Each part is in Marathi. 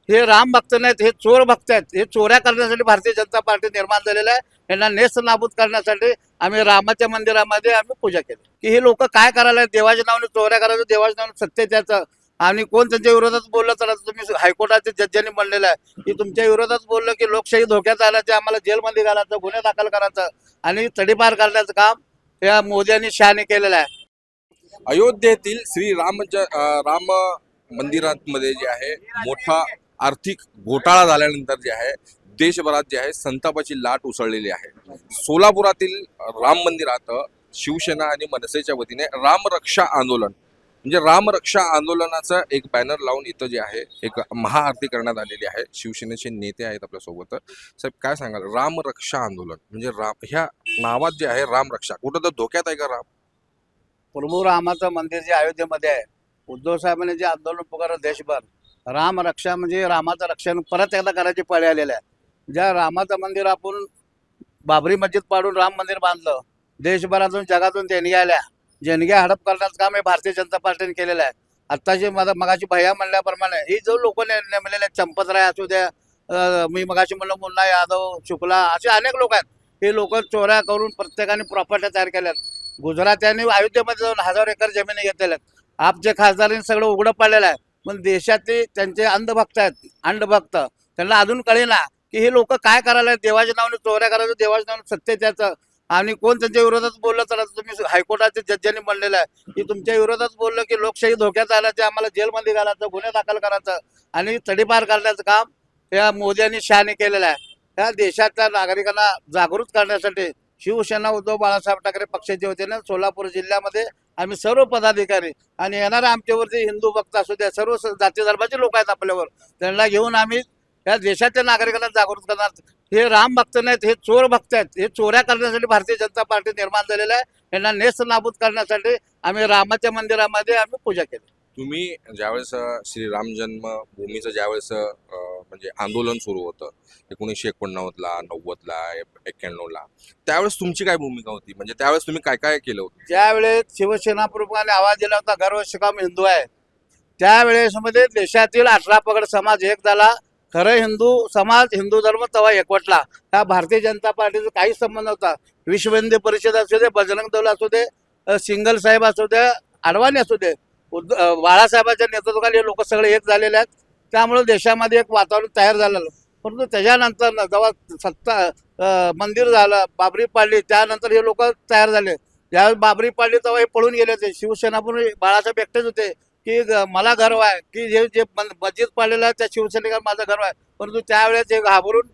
हे राम भक्त नाहीत, हे चोर भक्त आहेत. हे चोऱ्या करण्यासाठी भारतीय जनता पार्टी निर्माण झालेला आहे. यांना नेस्त नाबूद करण्यासाठी आम्ही रामाच्या मंदिरामध्ये आम्ही पूजा केली की हे लोक काय करायला देवाच्या नावाने चोऱ्या करायचं, देवाच्या नावाने सत्य त्याचं. आणि कोण त्यांच्या विरोधात बोललं तर आता तुम्ही हायकोर्टाचे जज्जांनी म्हणलेलं आहे की तुमच्या विरोधात बोललं की लोकशाही धोक्यात आल्याचे आम्हाला जेलमध्ये घालायचं, गुन्हे दाखल करायचं आणि तडीपार करण्याचं काम या मोदी आणि शहाने केलेलं आहे. अयोध्येतील राम मंदिरामध्ये जे आहे मोठा आर्थिक घोटाळा झाल्यानंतर जे आहे देशभरात जे आहे संतापाची लाट उसळलेली आहे. सोलापुरातील राम मंदिरात शिवसेना आणि मनसेच्या वतीने रामरक्षा आंदोलन म्हणजे रामरक्षा आंदोलनाचा एक बॅनर लावून इथं जे आहे एक महाआरती करण्यात आलेली आहे. शिवसेनेचे नेते आहेत आपल्यासोबत. साहेब काय सांगाल, रामरक्षा आंदोलन म्हणजे ह्या नावात जे आहे रामरक्षा कुठं तर धोक्यात आहे का राम? प्रभू रामाचं मंदिर जे अयोध्येमध्ये आहे, उद्धव साहेबांनी जे आंदोलन पुकारलं देशभर, राम रक्षा म्हणजे रामाचं रक्षण परत एकदा करायची पाळी आलेली आहे. ज्या रामाचं मंदिर आपण बाबरी मस्जिद पाडून राम मंदिर बांधलं, देशभरातून जगातून देणग्या आल्या, देणग्या हडप करण्याचं काम हे भारतीय जनता पार्टीने केलेलं आहे. आत्ताची मगाशी भैया म्हणल्याप्रमाणे ही जो लोक नेमलेले चंपतराय असू द्या, मी मगाशी म्हणलं मुन्ना यादव, शुक्ला, असे अनेक लोक आहेत. हे लोक चोऱ्या करून प्रत्येकाने प्रॉपर्टी तयार केल्यात. गुजरात्यांनी अयोध्येमध्ये जाऊन 1000 एकर जमिनी घेतलेल्या आहेत. आपचे खासदारांनी सगळं उघडं पडलेलं आहे. पण देशातले त्यांचे अंधभक्त आहेत, अंधभक्त, त्यांना अजून कळेना की हे लोक काय करायला देवाच्या नावाने चोऱ्या करायचं, देवाच्या नावाने सत्य त्याचं. आणि कोण त्यांच्या विरोधात बोललं तर आता तुम्ही हायकोर्टाचे जज्जांनी म्हणलेलं आहे की तुमच्या विरोधात बोललं की लोकशाही धोक्यात आल्याचे आम्हाला जेलमध्ये घालायचं, गुन्हे दाखल करायचं आणि तडीपार करण्याचं काम या मोदी आणि शहाने केलेलं आहे. या देशातल्या नागरिकांना जागृत करण्यासाठी शिवसेना उद्धव बाळासाहेब ठाकरे पक्षाच्या वतीने सोलापूर जिल्ह्यामध्ये आम्ही सर्व पदाधिकारी आणि येणारे आमच्यावरती हिंदू भक्त असू द्या, सर्व जाती धर्माचे लोक आहेत आपल्यावर, त्यांना घेऊन आम्ही या देशाच्या नागरिकांना जागृत करणार. हे राम भक्त नाहीत, हे चोर भक्त आहेत. हे चोऱ्या करण्यासाठी भारतीय जनता पार्टी निर्माण झालेला आहे. यांना नेस्त नाबूद करण्यासाठी आम्ही रामाच्या मंदिरामध्ये आम्ही पूजा केली. तुम्ही ज्यावेळेस श्रीराम जन्मभूमीचं ज्यावेळेस म्हणजे आंदोलन सुरू होतं 1989ला, 90ला, 91ला, त्यावेळेस तुमची काय भूमिका होती? म्हणजे त्यावेळेस तुम्ही काय काय केलं होतं? ज्यावेळेस शिवसेना प्रमुखाने आवाज दिला होता गर्व शिकाम हिंदू आहे, त्यावेळेस मध्ये देशातील 18 पगड समाज एक झाला. खरं हिंदू समाज, हिंदू धर्म तेव्हा एकवटला. त्या भारतीय जनता पार्टीचा काही संबंध होता. विश्व हिंदू परिषद असू दे, बजरंग दल असू दे, सिंगल साहेब असू दे, अडवाणी असू दे, बाळासाहेबांच्या नेतृत्वाखाली हे लोक सगळे एक झालेले आहेत. त्यामुळे देशामध्ये एक वातावरण तयार झालेलं. परंतु त्याच्यानंतर जेव्हा मंदिर झालं, बाबरी पाडली, त्यानंतर हे लोक तयार झाले. ज्यावेळेस बाबरी पाडली तेव्हा हे पळून गेले होते. शिवसेना पण बाळासाहेब एकटेच होते की मला गर्व आहे की जे जे मस्जिद पाडलेलं आहे त्या शिवसैनिकांना माझा गर्व आहे. परंतु त्यावेळेस हे घाबरून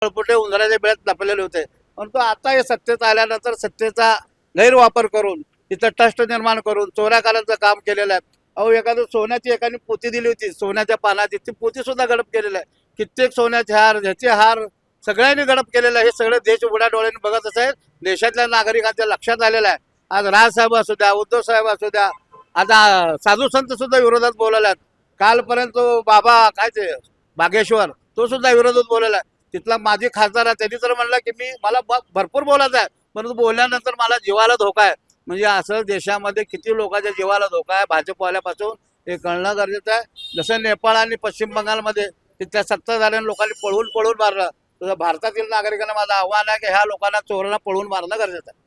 पळपुटे उंदराच्या बेळ्यात लपलेले होते. परंतु आता हे सत्तेत आल्यानंतर सत्तेचा गैरवापर करून तिथं ट्रस्ट निर्माण करून चोऱ्या करायचं काम केलेलं आहे. अहो, एखादं सोन्याची एकाने पोती दिली होती, सोन्याच्या पानाची, ती पोती सुद्धा गडप केलेलं आहे. कित्येक सोन्याचे हार, ह्याचे हार सगळ्यांनी गडप केलेलं आहे. हे सगळे देश उघड्या डोळ्याने बघत असेल. देशातल्या नागरिकांच्या लक्षात आलेलं आहे. आज राजसाहेब असू द्या, उद्धव साहेब असू द्या, आता साधू संत सुद्धा विरोधात बोलवल्यात. कालपर्यंत बाबा काय ते बागेश्वर, तो सुद्धा विरोधात बोललेला आहे. तिथला माजी खासदार आहे, त्यांनी तर म्हणलं की मला भरपूर बोलायचं आहे, परंतु बोलल्यानंतर मला जीवाला धोका आहे. म्हणजे असं देशामध्ये किती लोकांच्या जीवाला धोका आहे भाजपवाल्यापासून हे कळणं गरजेचं आहे. जसं नेपाळ आणि पश्चिम बंगालमध्ये तिथल्या सत्ता झालेल्या लोकांनी पळवून पळून मारलं, तसं भारतातील नागरिकांना माझं आव्हान आहे की ह्या लोकांना चोरांना पळवून मारणं गरजेचं आहे.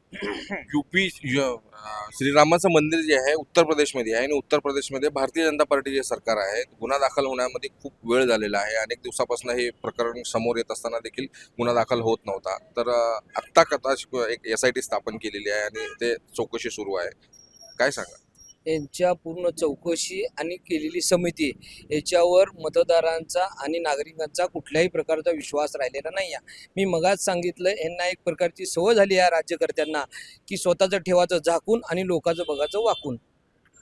श्रीरामाचं मंदिर जे आहे उत्तर प्रदेशमध्ये आहे आणि उत्तर प्रदेशमध्ये भारतीय जनता पार्टीचे सरकार आहे. गुन्हा दाखल होण्यामध्ये खूप वेळ झालेला आहे. अनेक दिवसापासून हे प्रकरण समोर येत असताना देखील गुन्हा दाखल होत नव्हता. तर आत्ता कदाच एक SIT स्थापन केलेली आहे आणि ते चौकशी सुरू आहे. काय सांगा? यांच्या पूर्ण चौकशी आणि केलेली समिती याच्यावर मतदारांचा आणि नागरिकांचा कुठल्याही प्रकारचा विश्वास राहिलेला नाही आहे. मी मगाच सांगितलं, यांना एक प्रकारची सवय झाली आहे राज्यकर्त्यांना की स्वतःचं ठेवाचं झाकून आणि लोकांचं बघायचं वाकून.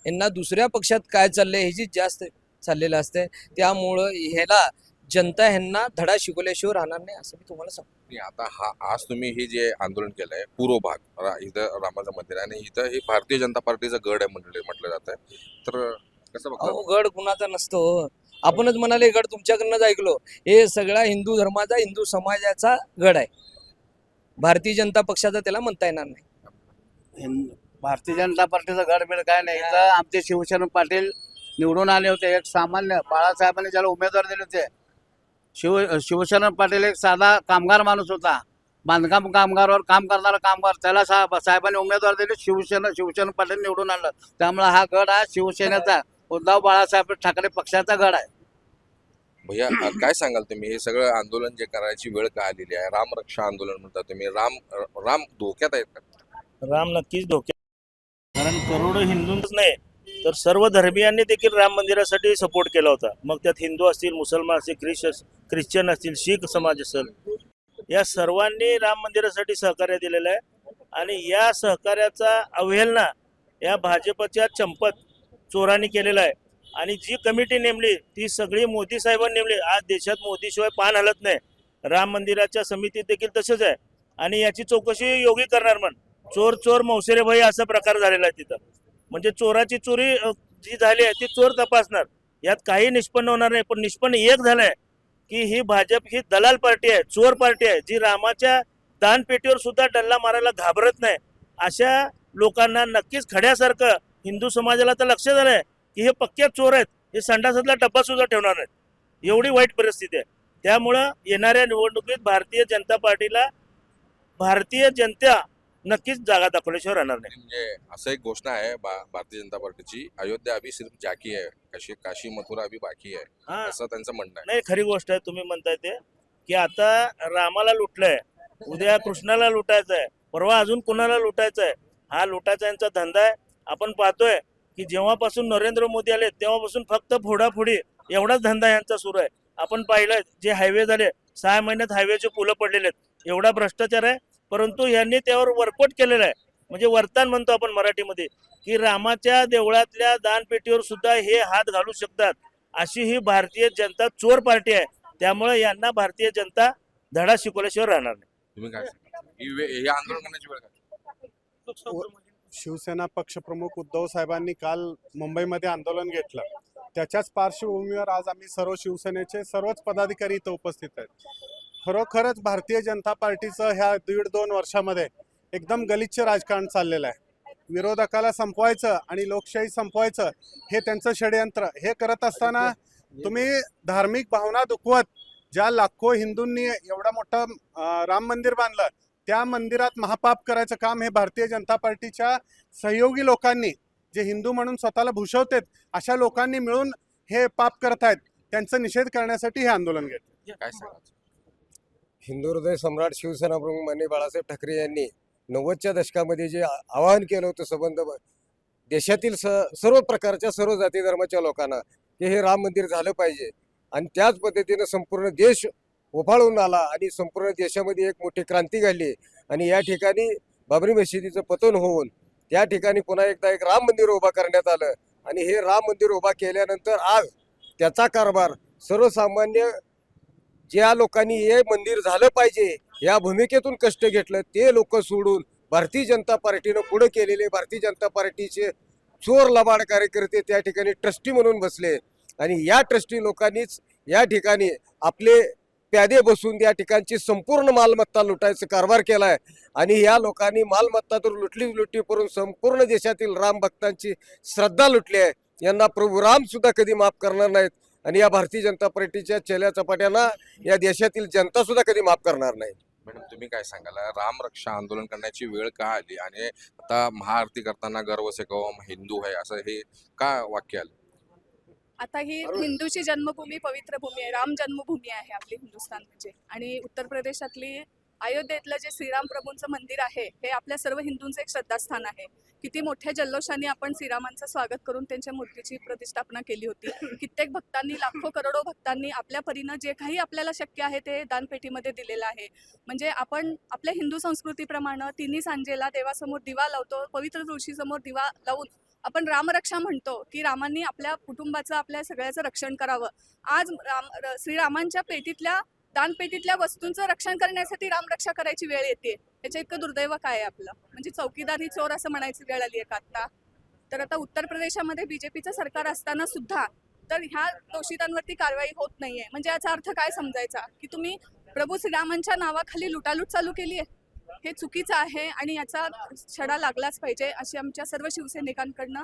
यांना दुसऱ्या पक्षात काय चाललंय ह्याची जास्त चाललेलं असते. त्यामुळं ह्याला जनता ह्यांना धडा शिकवल्याशिवाय राहणार नाही असं मी तुम्हाला सांगतो. आता आज तुम्ही हे जे आंदोलन केलंय पूर्व भाग इथं रामाचं मंदिर आहे आणि इथं हे भारतीय जनता पार्टीचं गड आहे म्हटलं जात आहे. तर कसं बघता? अहो, गड कुणाचा नसतो. आपणच म्हणाले गड तुमच्याकडनंच ऐकलो. हे सगळा हिंदू धर्माचा, हिंदू समाजाचा गड आहे. भारतीय जनता पक्षाचा त्याला म्हणता येणार नाही. भारतीय जनता पार्टीचं गडबीड काय नाही. इथं आमचे शिवसेना पाटील निवडून आले होते. एक सामान्य बाळासाहेबांनी ज्याला उमेदवार दिले होते, शिवशरण पाटील एक साधा कामगार माणूस होता, बांधकाम कामगारवर काम करणारा कामगार, त्याला साहेबांनी उमेदवार दिले. शिवशरण पाटील निवडून आणलं. त्यामुळे हा गड हा शिवसेनेचा, उद्धव बाळासाहेब ठाकरे पक्षाचा गड आहे. भैया काय सांगाल तुम्ही, हे सगळं आंदोलन जे करायची वेळ का आलेली आहे? राम रक्षा आंदोलन म्हणता तुम्ही, राम धोक्यात आहेत का? राम नक्कीच धोक्यात, कारण करोडो हिंदूंच नाही तर सर्व धर्मियांनी देखील राम मंदिरासाठी सपोर्ट केला होता. मग त्यात हिंदू असतील, मुसलमान असतील, ख्रिश्चन असतील, शीख समाज असेल, या सर्वांनी राम मंदिरासाठी सहकार्य दिलेलं आहे. आणि या सहकार्याचा अवहेलना या भाजपच्या चंपत चोरांनी केलेला आहे. आणि जी कमिटी नेमली ती सगळी मोदी साहेबांनी नेमली. आज देशात मोदीशिवाय पान हलत नाही. राम मंदिराच्या समितीत देखील तसंच आहे. आणि याची चौकशी योगी करणार म्हण. चोर चोर मौसेरे भाई असा प्रकार झालेला आहे तिथं. म्हणजे चोराची चोरी जी झाली आहे ती चोर तपासणार, यात काही निष्पन्न होणार नाही. पण निष्पन्न एक झालंय की ही भाजप ही दलाल पार्टी आहे, चोर पार्टी आहे, जी रामाच्या दानपेटीवर सुद्धा डल्ला मारायला घाबरत नाही. अशा लोकांना नक्कीच खड्यासारखं हिंदू समाजाला तर लक्ष झालंय की हे पक्के चोर आहेत, हे संडासातला डब्बा सुद्धा ठेवणार नाहीत. एवढी वाईट परिस्थिती आहे. त्यामुळं येणाऱ्या निवडणुकीत भारतीय जनता पार्टीला भारतीय जनता नक्कीच जागा दाखवल्याशिवाय राहणार नाही. म्हणजे असं एक घोषणा आहे भारतीय जनता पार्टीची, अयोध्या अभी सिर्फ जाकी है, काशी मथुरा अभी बाकी है, हा, असं त्यांचं म्हणणं आहे. नाही, खरी गोष्ट आहे तुम्ही म्हणताय ते, की आता रामाला लुटलंय, उद्या कृष्णाला लुटायचं आहे, परवा अजून कुणाला लुटायचं आहे. हा लुटायचा यांचा धंदा आहे. आपण पाहतोय की जेव्हापासून नरेंद्र मोदी आले तेव्हापासून फक्त फोडाफोडी एवढाच धंदा यांचा सुरू आहे. आपण पाहिलं जे हायवे झाले, 6 महिन्यात हायवेचे पुलं पडलेले आहेत, एवढा भ्रष्टाचार आहे. परंतु यांनी त्यावर वरपट केलेला आहे. म्हणजे वर्तान म्हणतो आपण मराठीमध्ये, की रामाच्या देवळातल्या दानपेटीवर सुद्धा हे हात घालू शकतात. अशी ही भारतीय जनता चोर पार्टी आहे. त्यामुळे यांना भारतीय जनता धडा शिकवल्याशिवाय राहणार नाही. तुम्ही काय सांगाल? हे आंदोलन करण्याची वेळ काय? शिवसेना पक्षप्रमुख उद्धव साहेबांनी काल मुंबईमध्ये आंदोलन घेतलं. त्याच्याच पार्श्वभूमीवर आज आम्ही सर्व शिवसेनेचे सर्वच पदाधिकारी इथं उपस्थित आहेत. खरोखरच भारतीय जनता पार्टीचं ह्या 1.5-2 वर्षामध्ये एकदम गलिच्छ राजकारण चाललेलं आहे. विरोधकाला संपवायचं आणि लोकशाही संपवायचं हे त्यांचं षडयंत्र. हे करत असताना तुम्ही धार्मिक भावना दुखवत ज्या लाखो हिंदूंनी एवढं मोठं राम मंदिर बांधलं, त्या मंदिरात महापाप करायचं काम हे भारतीय जनता पार्टीच्या सहयोगी लोकांनी, जे हिंदू म्हणून स्वतःला भूषवतात अशा लोकांनी मिळून हे पाप करत आहेत. त्यांचा निषेध करण्यासाठी हे आंदोलन घेतलं. काय सांगाल? हिंदू हृदय सम्राट शिवसेना प्रमुख माननीय बाळासाहेब ठाकरे यांनी 90च्या दशकामध्ये जे आवाहन केलं होतं संबंध देशातील सर्व प्रकारच्या सर्व जाती धर्माच्या लोकांना की हे राम मंदिर झालं पाहिजे, आणि त्याच पद्धतीनं संपूर्ण देश उफाळून आला आणि संपूर्ण देशामध्ये एक मोठी क्रांती घडली. आणि या ठिकाणी बाबरी मशिदीचं पतन होऊन त्या ठिकाणी पुन्हा एकदा एक राम मंदिर उभा करण्यात आलं. आणि हे राम मंदिर उभा केल्यानंतर आज त्याचा कारभार सर्वसामान्य ज्या लोकांनी हे मंदिर झालं पाहिजे या भूमिकेतून कष्ट घेतलं ते लोक सोडून भारतीय जनता पार्टीनं पुढे केलेले भारतीय जनता पार्टीचे चोर लबाड कार्यकर्ते त्या ठिकाणी ट्रस्टी म्हणून बसले. आणि या ट्रस्टी लोकांनीच या ठिकाणी आपले प्यादे बसून या ठिकाणची संपूर्ण मालमत्ता लुटायचा कारभार केलाय. आणि या लोकांनी मालमत्ता तर लुटली करून संपूर्ण देशातील राम भक्तांची श्रद्धा लुटली आहे. यांना प्रभू राम सुद्धा कधी माफ करणार नाहीत. आणि या भारतीय जनता पार्टीच्या चेल्या चपाट्यांना या देशातील जनता सुद्धा कधी माफ करणार नाही. मॅडम तुम्ही काय सांगाल? राम रक्षा आंदोलन करण्याची वेळ का आली? आणि आता महाआरती करताना गर्व से कहो हम हिंदू है असं हे का वाक्य आलं? आता ही हिंदूची जन्मभूमी, पवित्र भूमी आहे, राम जन्मभूमी आहे आपली हिंदुस्थान म्हणजे. आणि उत्तर प्रदेशातली अयोध्येतलं जे श्रीराम प्रभूंचं मंदिर आहे हे आपल्या सर्व हिंदूंचं एक श्रद्धास्थान आहे. किती मोठ्या जल्लोषाने आपण श्रीरामांचं स्वागत करून त्यांच्या मूर्तीची प्रतिष्ठापना केली होती. कित्येक भक्तांनी, लाखो करोडो भक्तांनी आपल्या परीनं जे काही आपल्याला शक्य आहे ते दानपेटीमध्ये दिलेलं आहे. म्हणजे आपण आपल्या हिंदू संस्कृतीप्रमाणे तिन्ही सांजेला देवासमोर दिवा लावतो, पवित्र तुळशीसमोर दिवा लावून आपण रामरक्षा म्हणतो की रामांनी आपल्या कुटुंबाचं, आपल्या सगळ्याचं रक्षण करावं. आज श्रीरामांच्या पेटीतल्या, दानपेटीतल्या वस्तूंचं रक्षण करण्यासाठी रामरक्षा करायची वेळ येते. याच्या इतकं दुर्दैव काय आहे आपलं? म्हणजे चौकीदार ही चोर असं म्हणायची वेळ आली आहे का आता? तर आता उत्तर प्रदेशामध्ये बीजेपीचं सरकार असताना सुद्धा तर ह्या दोषितांवरती कारवाई होत नाहीये. म्हणजे याचा अर्थ काय समजायचा की तुम्ही प्रभू श्रीरामांच्या नावाखाली लुटालूट चालू केली आहे? हे चुकीचं आहे आणि याचा छडा लागलाच पाहिजे अशी आमच्या सर्व शिवसैनिकांकडनं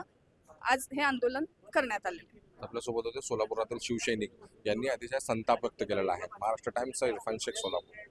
आज हे आंदोलन करण्यात आलेलं आहे. आपल्यासोबत होते सोलापुरातील शिवसैनिक यांनी अतिशय संताप व्यक्त केलेला आहे. महाराष्ट्र टाइम्सचा इरफान शेख, सोलापूर.